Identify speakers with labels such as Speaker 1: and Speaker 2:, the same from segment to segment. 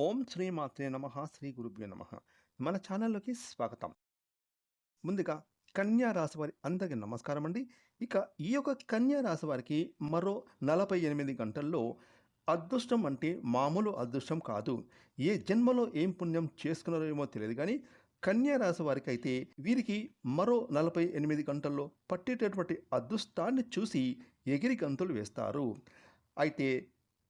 Speaker 1: ఓం శ్రీ మాత్రే నమః శ్రీ గురుభ్యో నమః. మన ఛానల్లోకి స్వాగతం. ముందుగా కన్యా రాశి వారి అందరికీ నమస్కారం అండి. ఇక ఈ యొక్క కన్యా రాశి వారికి మరో 48 గంటల్లో అదృష్టం అంటే మామూలు అదృష్టం కాదు. ఏ జన్మలో ఏం పుణ్యం చేసుకున్నారో ఏమో తెలియదు కానీ కన్యా రాశి వారికి అయితే వీరికి మరో 48 గంటల్లో పట్టేటటువంటి అదృష్టాన్ని చూసి ఎగిరి గంతులు వేస్తారు. అయితే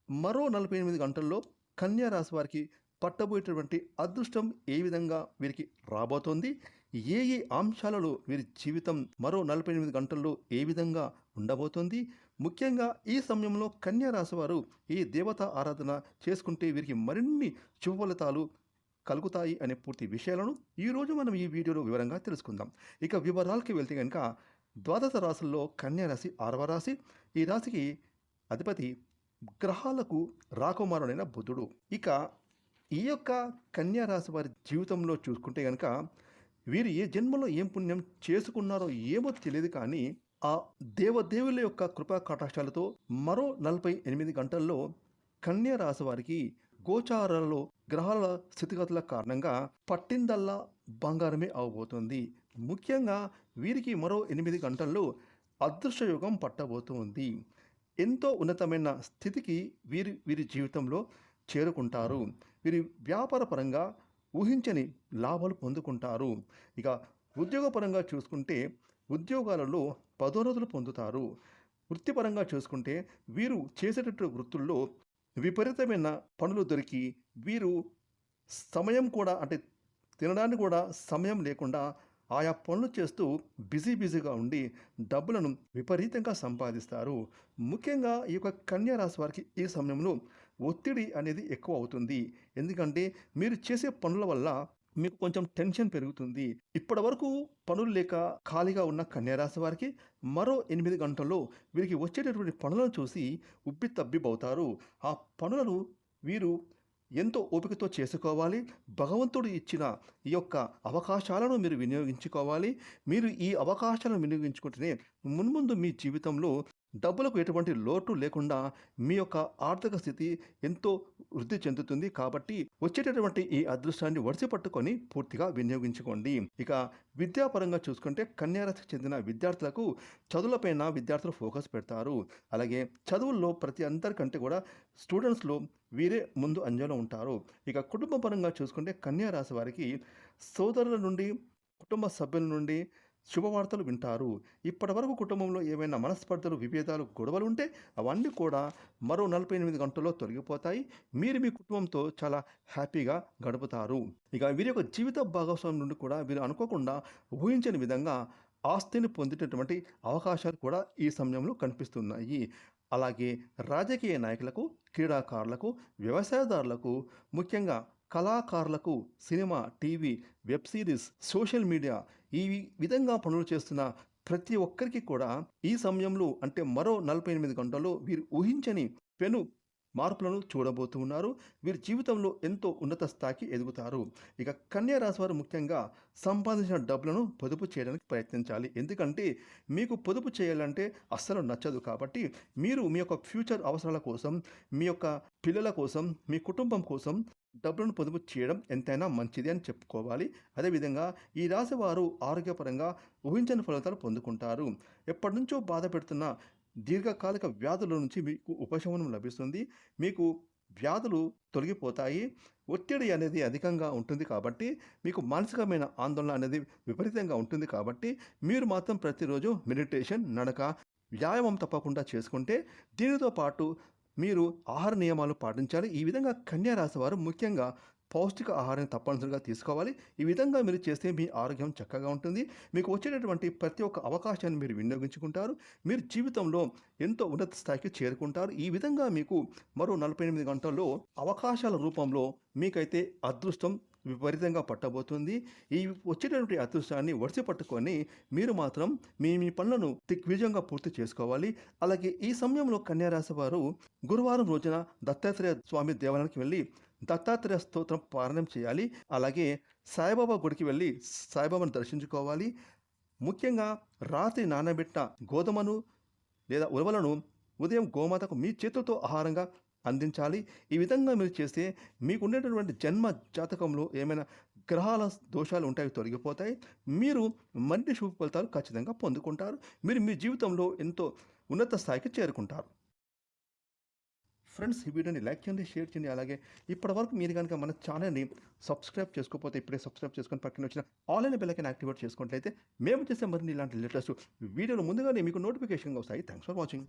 Speaker 1: మరో 48 గంటల్లో కన్యా రాశి వారికి పట్టబోయేటటువంటి అదృష్టం ఏ విధంగా వీరికి రాబోతోంది, ఏ ఏ అంశాలలో వీరి జీవితం మరో 48 గంటల్లో ఏ విధంగా ఉండబోతోంది, ముఖ్యంగా ఈ సమయంలో కన్యా రాశి వారు ఈ దేవతా ఆరాధన చేసుకుంటే వీరికి మరిన్ని శుభ ఫలితాలు కలుగుతాయి అనే పూర్తి విషయాలను ఈరోజు మనం ఈ వీడియోలో వివరంగా తెలుసుకుందాం. ఇక వివరాలకి వెళ్తే కనుక ద్వాదశ రాశుల్లో కన్యా రాశి 6వ రాశి. ఈ రాశికి అధిపతి గ్రహాలకు రాకుమారుడైన బుధుడు. ఇక ఈ యొక్క కన్యా రాశి వారి జీవితంలో చూసుకుంటే కనుక వీరు ఏ జన్మలో ఏం పుణ్యం చేసుకున్నారో ఏమో తెలియదు కానీ ఆ దేవదేవుల యొక్క కృపా కటాక్షాలతో మరో 48 గంటల్లో కన్యా రాశి వారికి గోచారాలలో గ్రహాల స్థితిగతుల కారణంగా పట్టిందల్లా బంగారమే అవబోతుంది. ముఖ్యంగా వీరికి మరో 8 గంటల్లో అదృష్టయోగం పట్టబోతుంది. ఎంతో ఉన్నతమైన స్థితికి వీరి జీవితంలో చేరుకుంటారు. వీరి వ్యాపార పరంగా ఊహించని లాభాలు పొందుకుంటారు. ఇక ఉద్యోగపరంగా చూసుకుంటే ఉద్యోగాలలో పదోన్నతులు పొందుతారు. వృత్తిపరంగా చూసుకుంటే వీరు చేసేటటువంటి వృత్తుల్లో విపరీతమైన పనులు దొరికి వీరు సమయం కూడా అంటే తినడానికి కూడా సమయం లేకుండా ఆయా పనులు చేస్తూ బిజీగా ఉండి డబ్బులను విపరీతంగా సంపాదిస్తారు. ముఖ్యంగా ఈ యొక్క కన్యా రాశి వారికి ఈ సమయంలో ఒత్తిడి అనేది ఎక్కువ అవుతుంది. ఎందుకంటే మీరు చేసే పనుల వల్ల మీకు కొంచెం టెన్షన్ పెరుగుతుంది. ఇప్పటి వరకు పనులు లేక ఖాళీగా ఉన్న కన్యా రాశి వారికి మరో 8 గంటల్లో వీరికి వచ్చేటటువంటి పనులను చూసి ఉబ్బి తబ్బిబవుతారు. ఆ పనులను వీరు ఎంతో ఓపికతో చేసుకోవాలి. భగవంతుడు ఇచ్చిన ఈ యొక్క అవకాశాలను మీరు వినియోగించుకోవాలి. మీరు ఈ అవకాశాలను వినియోగించుకుంటేనే మున్ముందు మీ జీవితంలో డబ్బులకు ఎటువంటి లోటు లేకుండా మీ యొక్క ఆర్థిక స్థితి ఎంతో వృద్ధి చెందుతుంది. కాబట్టి వచ్చేటటువంటి ఈ అదృష్టాన్ని వడిసి పట్టుకొని పూర్తిగా వినియోగించుకోండి. ఇక విద్యాపరంగా చూసుకుంటే కన్యా రాశికి చెందిన విద్యార్థులకు చదువులపైన విద్యార్థులు ఫోకస్ పెడతారు. అలాగే చదువుల్లో ప్రతి అందరికంటే కూడా స్టూడెంట్స్లో వీరే ముందు అంజలో ఉంటారు. ఇక కుటుంబ పరంగా చూసుకుంటే కన్యా రాశి వారికి సోదరుల నుండి కుటుంబ సభ్యుల నుండి శుభవార్తలు వింటారు. ఇప్పటి వరకు కుటుంబంలో ఏమైనా మనస్పర్ధలు, విభేదాలు, గొడవలు ఉంటే అవన్నీ కూడా మరో 48 గంటల్లో తొలగిపోతాయి. మీరు మీ కుటుంబంతో చాలా హ్యాపీగా గడుపుతారు. ఇక వీరి యొక్క జీవిత భాగస్వామి నుండి కూడా వీరు అనుకోకుండా ఊహించని విధంగా ఆస్తిని పొందేటటువంటి అవకాశాలు కూడా ఈ సమయంలో కనిపిస్తున్నాయి. అలాగే రాజకీయ నాయకులకు, క్రీడాకారులకు, వ్యవసాయదారులకు, ముఖ్యంగా కళాకారులకు, cinema, TV, web series, social media ఈ విధంగా పనులు చేస్తున్న ప్రతి ఒక్కరికి కూడా ఈ సమయంలో అంటే మరో 48 గంటల్లో వీరు ఊహించని పెను మార్పులను చూడబోతున్నారు. వీరి జీవితంలో ఎంతో ఉన్నత స్థాయికి ఎదుగుతారు. ఇక కన్యా రాశి వారు ముఖ్యంగా సంపాదించిన డబ్బులను పొదుపు చేయడానికి ప్రయత్నించాలి. ఎందుకంటే మీకు పొదుపు చేయాలంటే అస్సలు నచ్చదు. కాబట్టి మీరు మీ యొక్క ఫ్యూచర్ అవసరాల కోసం, మీ యొక్క పిల్లల కోసం, మీ కుటుంబం కోసం డబ్బులను పొదుపు చేయడం ఎంతైనా మంచిది అని చెప్పుకోవాలి. అదేవిధంగా ఈ రాశి వారు ఆరోగ్యపరంగా ఊహించని ఫలితాలు పొందుకుంటారు. ఎప్పటి నుంచో బాధ పెడుతున్న దీర్ఘకాలిక వ్యాధుల నుంచి మీకు ఉపశమనం లభిస్తుంది. మీకు వ్యాధులు తొలగిపోతాయి. ఒత్తిడి అనేది అధికంగా ఉంటుంది కాబట్టి మీకు మానసికమైన ఆందోళన అనేది విపరీతంగా ఉంటుంది. కాబట్టి మీరు మాత్రం ప్రతిరోజు మెడిటేషన్, నడక, వ్యాయామం తప్పకుండా చేసుకుంటే దీనితో పాటు మీరు ఆహార నియమాలు పాటించాలి. ఈ విధంగా కన్యా రాశి వారు ముఖ్యంగా పౌష్టిక ఆహారాన్ని తప్పనిసరిగా తీసుకోవాలి. ఈ విధంగా మీరు చేస్తే మీ ఆరోగ్యం చక్కగా ఉంటుంది. మీకు వచ్చేటటువంటి ప్రతి ఒక్క అవకాశాన్ని మీరు వినియోగించుకుంటారు. మీరు జీవితంలో ఎంతో ఉన్నత స్థాయికి చేరుకుంటారు. ఈ విధంగా మీకు మరో 48 గంటల్లో అవకాశాల రూపంలో మీకైతే అదృష్టం విపరీతంగా పట్టబోతుంది. ఈ వచ్చేటటువంటి అదృష్టాన్ని వడిసి పట్టుకొని మీరు మాత్రం మీ పనులను దిగ్విజయంగా పూర్తి చేసుకోవాలి. అలాగే ఈ సమయంలో కన్యా రాశి వారు గురువారం రోజున దత్తాత్రేయ స్వామి దేవాలయానికి వెళ్ళి దత్తాత్రేయ స్తోత్రం పారాయణం చేయాలి. అలాగే సాయిబాబా గుడికి వెళ్ళి సాయిబాబాను దర్శించుకోవాలి. ముఖ్యంగా రాత్రి నానబెట్టిన గోధుమను లేదా ఉలవలను ఉదయం గోమాతకు మీ చేతులతో ఆహారంగా అందించాలి. ఈ విధంగా మీరు చేస్తే మీకుండేటటువంటి జన్మ జాతకంలో ఏమైనా గ్రహాల దోషాలు ఉంటాయి, తొలగిపోతాయి. మీరు మంచి శుభ ఫలితాలు ఖచ్చితంగా పొందుకుంటారు. మీరు మీ జీవితంలో ఎంతో ఉన్నత స్థాయికి చేరుకుంటారు. ఫ్రెండ్స్, ఈ వీడియోని లైక్ చేయండి, షేర్ చేయండి. అలాగే ఇప్పటివరకు మీరు గనుక మన ఛానల్‌ని సబ్స్క్రైబ్ చేసుకోకపోతే ఇప్పుడే సబ్స్క్రైబ్ చేసుకొని పక్కన వచ్చిన ఆల్ అనే బెల్ ఐకాన్ యాక్టివేట్ చేసుకున్నట్లయితే మేము చేసే మరిన్ని ఇలాంటి లేటెస్ట్ వీడియోలు ముందుగానే మీకు నోటిఫికేషన్‌గా వస్తాయి. Thanks for watching.